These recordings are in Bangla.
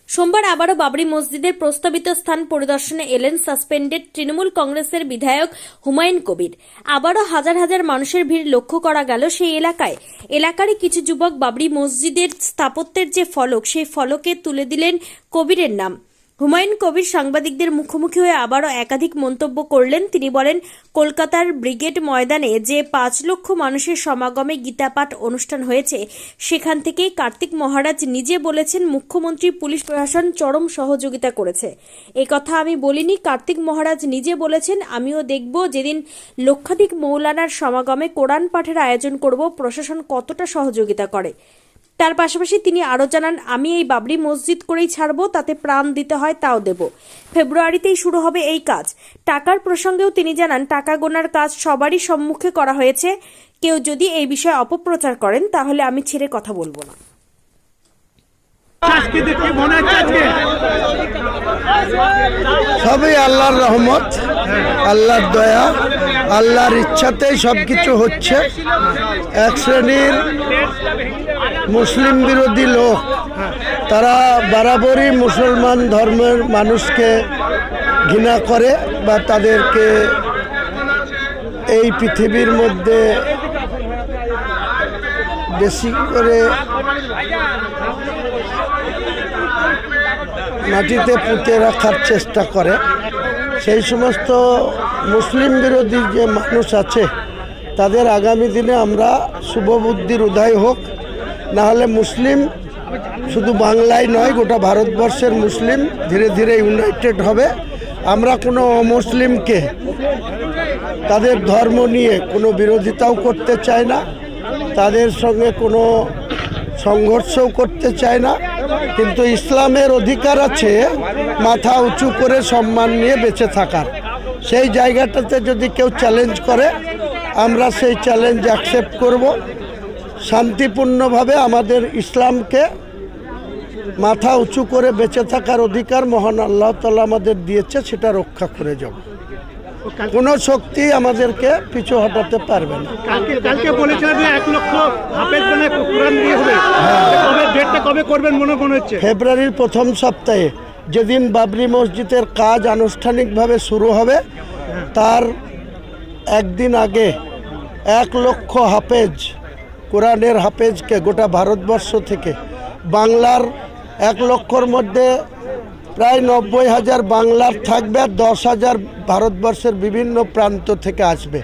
সোমবার আবারও বাবরি মসজিদের প্রস্তাবিত স্থান পরিদর্শনে এলেন সাসপেন্ডেড তৃণমূল কংগ্রেসের বিধায়ক হুমায়ুন কবির। আবারও হাজার হাজার মানুষের ভিড় লক্ষ্য করা গেল সেই এলাকায়। এলাকারই কিছু যুবক বাবরি মসজিদের স্থাপত্যের যে ফলক, সেই ফলকে তুলে দিলেন কবিরের নাম। হুমায়ুন কবির সাংবাদিকদের মুখোমুখি হয়ে আবারও একাধিক মন্তব্য করলেন। তিনি বলেন, কলকাতার ব্রিগেড ময়দানে যে 5 লক্ষ মানুষের সমাগমে গীতাপাঠ অনুষ্ঠান হয়েছে, সেখান থেকেই কার্তিক মহারাজ নিজে বলেছেন মুখ্যমন্ত্রী, পুলিশ প্রশাসন চরম সহযোগিতা করেছে। এই কথা আমি বলিনি, কার্তিক মহারাজ নিজে বলেছেন। আমিও দেখব যেদিন লক্ষাধিক মৌলানার সমাগমে কোরআন পাঠের আয়োজন করব, প্রশাসন কতটা সহযোগিতা করে। তার পাশাপাশি তিনি আরও জানান, আমি এই বাবরি মসজিদ করেই ছাড়বো, তাতে প্রাণ দিতে হয় তাও দেব। ফেব্রুয়ারিতেই শুরু হবে এই কাজ। টাকার প্রসঙ্গেও তিনি জানান, টাকা গোনার কাজ সবারই সম্মুখে করা হয়েছে। কেউ যদি এই বিষয়ে অপপ্রচার করেন তাহলে আমি ছেড়ে কথা বলবো না। সবই আল্লাহর রহমত, আল্লাহর দয়া, আল্লাহর ইচ্ছাতেই সবকিছু হচ্ছে। এক শ্রেণীর মুসলিম বিরোধী লোক, তারা বরাবরই মুসলমান ধর্মের মানুষকে ঘৃণা করে বা তাদেরকে এই পৃথিবীর মধ্যে বেশি করে মাটিতে পুঁতে রাখার চেষ্টা করে। সেই সমস্ত মুসলিম বিরোধী যে মানুষ আছে, তাদের আগামী দিনে আমরা শুভবুদ্ধির উদয় হোক। নাহলে মুসলিম শুধু বাংলায় নয়, গোটা ভারতবর্ষের মুসলিম ধীরে ধীরে ইউনাইটেড হবে। আমরা কোনো অমুসলিমকে তাদের ধর্ম নিয়ে কোনো বিরোধিতাও করতে চাই না, তাদের সঙ্গে কোনো সংঘর্ষও করতে চায় না। কিন্তু ইসলামের অধিকার আছে মাথা উঁচু করে সম্মান নিয়ে বেঁচে থাকার। সেই জায়গাটাতে যদি কেউ চ্যালেঞ্জ করে, আমরা সেই চ্যালেঞ্জ অ্যাকসেপ্ট করব। শান্তিপূর্ণভাবে আমাদের ইসলামকে মাথা উঁচু করে বেঁচে থাকার অধিকার মহান আল্লাহ তাআলা আমাদের দিয়েছে, সেটা রক্ষা করে যাব। কোনো শক্তি আমাদেরকে পিছু হটাতে পারবে না। কালকে বলেছিলেন যে 1 লক্ষ হাফেজ মানে কোরআন দিয়ে হবে, তবে ডেটটা কবে করবেন মনে হচ্ছে? ফেব্রুয়ারির প্রথম সপ্তাহে, যেদিন বাবরি মসজিদের কাজ আনুষ্ঠানিকভাবে শুরু হবে, তার একদিন আগে 1 লক্ষ হাফেজ, কোরআনের হাফেজকে গোটা ভারতবর্ষ থেকে, বাংলার 1 লক্ষর মধ্যে প্রায় 90,000 বাংলার থাকবে, 10,000 ভারতবর্ষের বিভিন্ন প্রান্ত থেকে আসবে।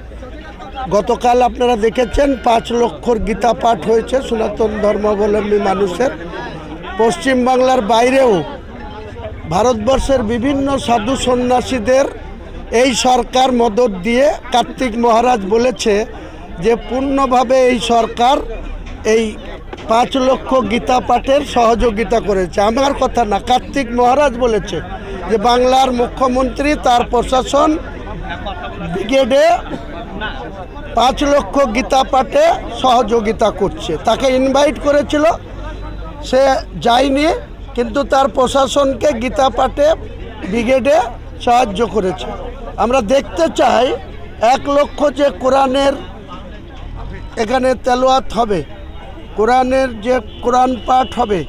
গতকাল আপনারা দেখেছেন 5 লক্ষর গীতা পাঠ হয়েছে সনাতন ধর্মাবলম্বী মানুষের। পশ্চিমবাংলার বাইরেও ভারতবর্ষের বিভিন্ন সাধু সন্ন্যাসীদের এই সরকার মদত দিয়ে, কার্তিক মহারাজ বলেছে যে পূর্ণভাবে এই সরকার এই 5 লক্ষ গীতা পাঠের সহযোগিতা করেছে। আমার কথা না, কার্তিক মহারাজ বলেছে যে বাংলার মুখ্যমন্ত্রী তার প্রশাসন ব্রিগেডে 5 লক্ষ গীতা পাঠে সহযোগিতা করছে। তাকে ইনভাইট করেছিল, সে যায়নি, কিন্তু তার প্রশাসনকে গীতা পাঠে ব্রিগেডে সাহায্য করেছে। আমরা দেখতে চাই 1 লক্ষ যে কোরআনের এখানে তেলাওয়াত হবে, কোরআনের যে কোরআন পাঠ হবে,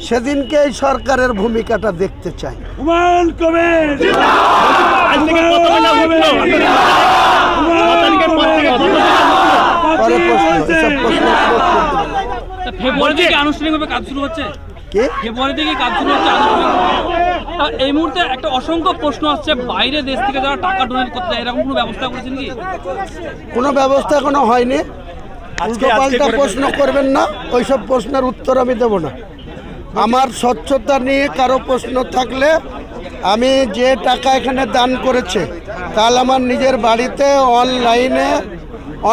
সেদিনকে এই সরকারের ভূমিকাটা দেখতে চাই। হুমায়ুন কবির পরে প্রশ্ন, এসব প্রশ্ন ফেব্রুয়ারি থেকে আনুষ্ঠানিকভাবে কাজ শুরু হচ্ছে। ফেব্রুয়ারি থেকে কাজ শুরু হচ্ছে আনুষ্ঠানিক। এই মুহূর্তে একটা অসংখ্য প্রশ্ন আসছে, বাইরে দেশ থেকে যারা টাকা ডোনেট করতে যায়, এরকম কোনো ব্যবস্থা করেছেন কি? কোনো ব্যবস্থা এখনো হয়নি। উল্টো পাল্টা প্রশ্ন করবেন না, ওইসব প্রশ্নের উত্তর আমি দেব না। আমার স্বচ্ছতা নিয়ে কারো প্রশ্ন থাকলে, আমি যে টাকা এখানে দান করেছে, কাল আমার নিজের বাড়িতে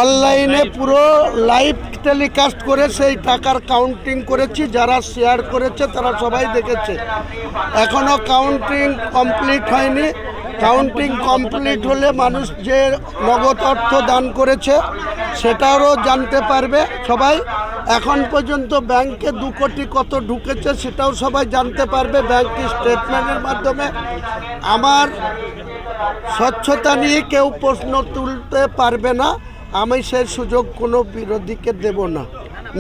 অনলাইনে পুরো লাইভ টেলিকাস্ট করে সেই টাকার কাউন্টিং করেছি। যারা শেয়ার করেছে তারা সবাই দেখেছে। এখনও কাউন্টিং কমপ্লিট হয়নি। কাউন্টিং কমপ্লিট হলে মানুষ যে নগদ অর্থ দান করেছে সেটারও জানতে পারবে সবাই। এখন পর্যন্ত ব্যাংকে 2 কোটি কত ঢুকেছে সেটাও সবাই জানতে পারবে ব্যাংক স্টেটমেন্টের মাধ্যমে। আমার স্বচ্ছতা নিয়ে কেউ প্রশ্ন তুলতে পারবে না, আমি সেই সুযোগ কোনো বিরোধীকে দেব না।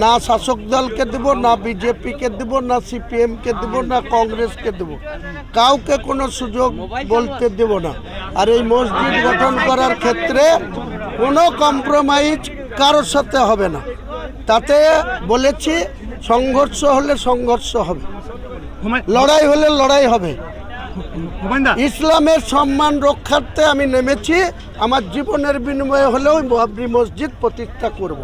না শাসক দলকে দেব, না বিজেপিকে দেব, না সিপিএমকে দেব, না কংগ্রেসকে দেব, কাউকে কোনো সুযোগ বলতে দেব না। আর এই মসজিদ গঠন করার ক্ষেত্রে কোনো কম্প্রোমাইজ কারোর সাথে হবে না। তাতে বলেছি সংঘর্ষ হলে সংঘর্ষ হবে, লড়াই হলে লড়াই হবে। ইসলামের সম্মান রক্ষার্থে আমি নেমেছি, আমার জীবনের বিনিময়ে হলেও বাবরি মসজিদ প্রতিষ্ঠা করব।